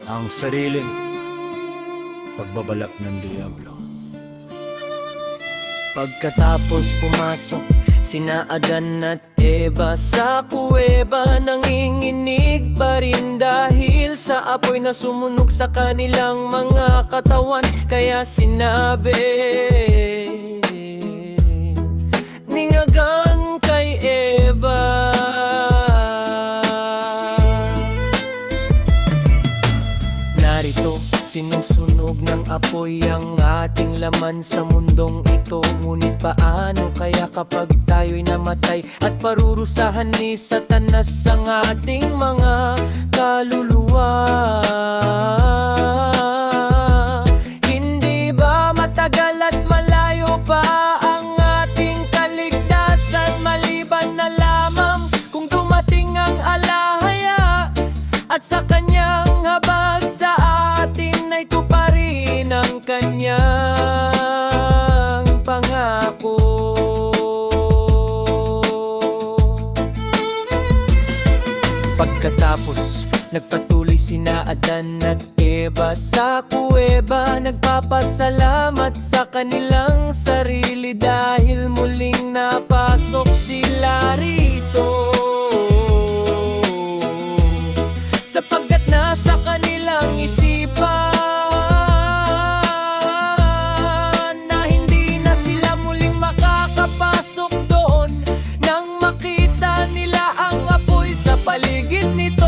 ang sariling pagbabalak ng Diablo. Pagkatapos pumasok sina Adan at Eva sa kuweba, nanginginig pa rin dahil sa apoy na sumunog sa kanilang mga katawan. Kaya sinabi ni Adan kay Eva, narito sinusunog ng apoy ang ating laman sa mundong ito. Ngunit paano kaya kapag tayo'y namatay at parurusahan ni Satanas ang ating mga kaluluwa? Hindi ba matagal at malayo pa ang ating kaligtasan, maliban na lamang kung dumating ang alahaya at sa kanyang habag sa atin ay tuparin ang kanyang pangako. Pagkatapos nagpatuloy sina Adan at Eva sa kuweba, nagpapasalamat sa kanilang sarili dahil muling napasok sila rito, sapagkat nasa kanilang isipan na hindi na sila muling makakapasok doon nang makita nila ang apoy sa paligid nito.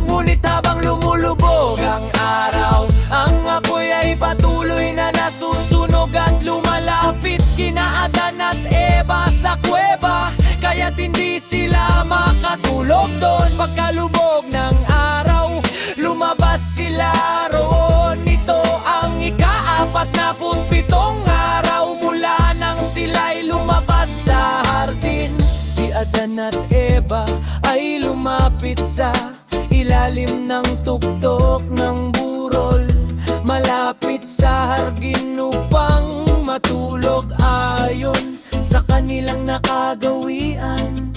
Ngunit habang lumulubog ang araw, ang apoy ay patuloy na nasusunog at lumalapit kina Adan at Eva sa kuweba, kaya't hindi sila makatulog doon. Pagkalubog ng araw, lumabas sila roon. Ito ang ika-47 araw mula nang sila'y lumabas sa hardin. Si Adan at Eva ay lumapit sa ilalim ng tuktok ng burol, malapit sa hardin upang matulog ayon sa kanilang nakagawian.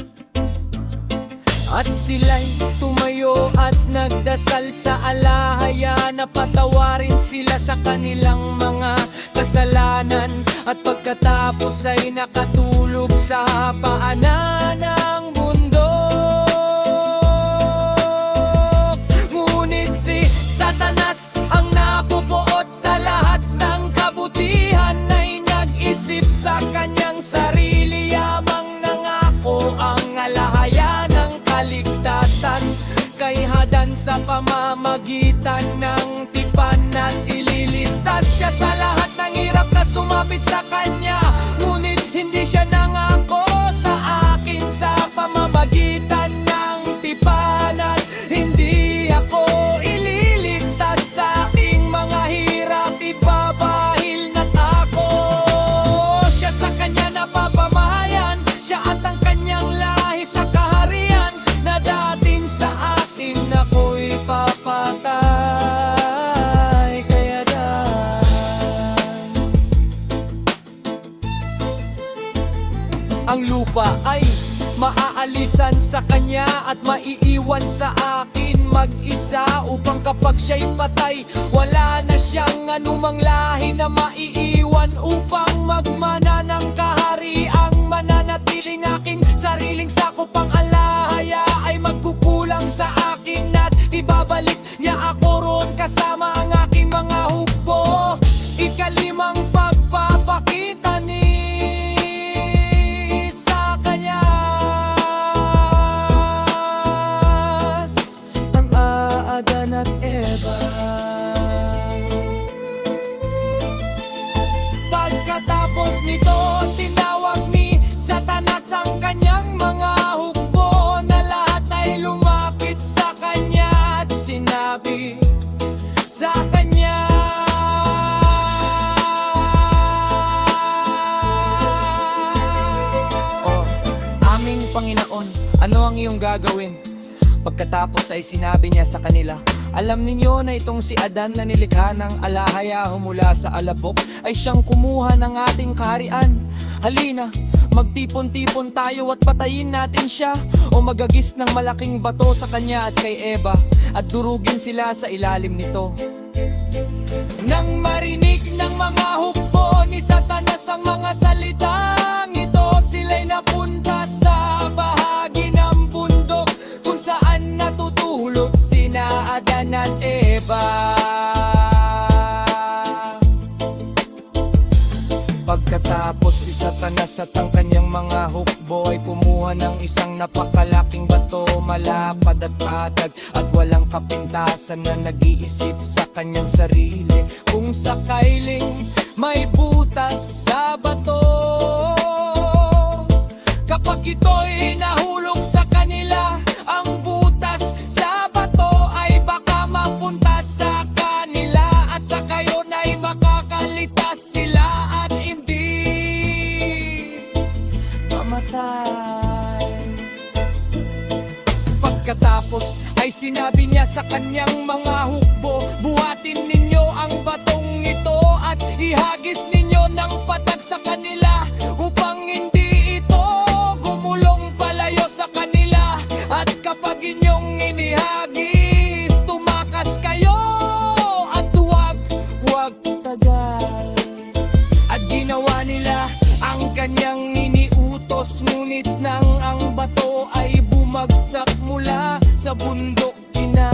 At sila'y tumayo at nagdasal sa alahaya na patawarin sila sa kanilang mga kasalanan. At pagkatapos ay nakatulog sa paanan ng bundok. Ngunit si Satanas ang nabubuot sa lahat ng kabutihan ay nag-isip sa kanyang sarili, yamang nangako ang alahaya ng kaligtasan kay Adan sa pamamagitan ng tipan, at ililigtas siya sa lahat ng hirap na sumapit sa kanya. Ngunit hindi siya nangako sa akin sa pamamagitan ng tipan, at hindi ako ililigtas sa aking mga hirap. Ibabahil na ako siya sa kanya napapamahayan, siya at ang kanyang lahi sa kaharian na dating sa akin ako'y papatay. Kaya ang lupa ay maaalisan sa kanya at maiiwan sa akin mag-isa, upang kapag siya'y patay, wala na siyang anumang lahi na maiiwan upang magmana ng kahariang mananatiling aking sariling sakop. Ang alahaya ay magkukulang sa akin at ibabalik niya ako roon kasama ang aking mga hukbo. Ikalimang pagpapakita ni Adan at Eva. Pagkatapos nito, tinawag ni Satanas ang kanyang mga hukbo na lahat ay lumapit sa kanya at sinabi sa kanya, "Oh, aming Panginoon, ano ang iyong gagawin?" Pagkatapos ay sinabi niya sa kanila, "Alam ninyo na itong si Adan na nilikha ng alahaya mula sa alabok ay siyang kumuha ng ating kaharian. Halina, Magtipon-tipon tayo at patayin natin siya, o magagis ng malaking bato sa kanya at kay Eva, at durugin sila sa ilalim nito. Nang marinig ng mga hukbo ni Satanas ang mga salitang ito, sila'y napunta sa bahagi ng bundok kung saan natutulog sina Adan at Eva. Pagkatapos si Satanas at ang kanyang mga hukbo ay kumuha ng isang napakalaking bato, malapad at patag at walang kapintasan, na nag-iisip sa kanyang sarili kung sakailing may butas sa bato. Kapag ito'y nahulog sa kanila, ang butas sa bato ay baka mapunta sa kanila, at sa kayo na'y makakalitas sila at hindi mamatay. Pagkatapos ay sinabi niya sa kanyang mga hukbo, buhatin ninyo ang batong ito at ihagis ninyo ng patag sa kanila, upang hindi ito gumulong palayo sa kanila. At kapag inyong inihagis, tumakas kayo at huwag tagal. At ginawa nila ang kanyang iniutos, ngunit nang ang bato ay bumagsak mula sa bundok kina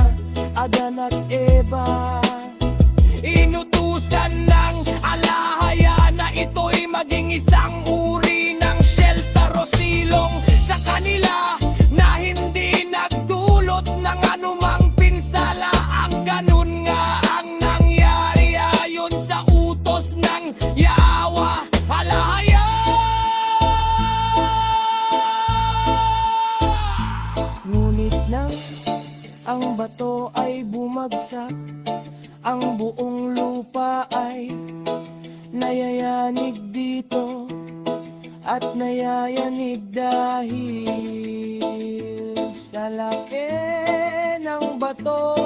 Adan at Eva, inutusan ng alahaya na ito'y maging isang uri ng shelter o silong sa kanila, na hindi nagdulot ng anumang pinsala. Ang ganun nga ang nangyari ayon sa utos ng Yahweh. Alahaya! Ngunit nang ang bato ay bumagsak, ang buong lupa ay nayayanig dito at nayayanig dahil sa laki ng bato.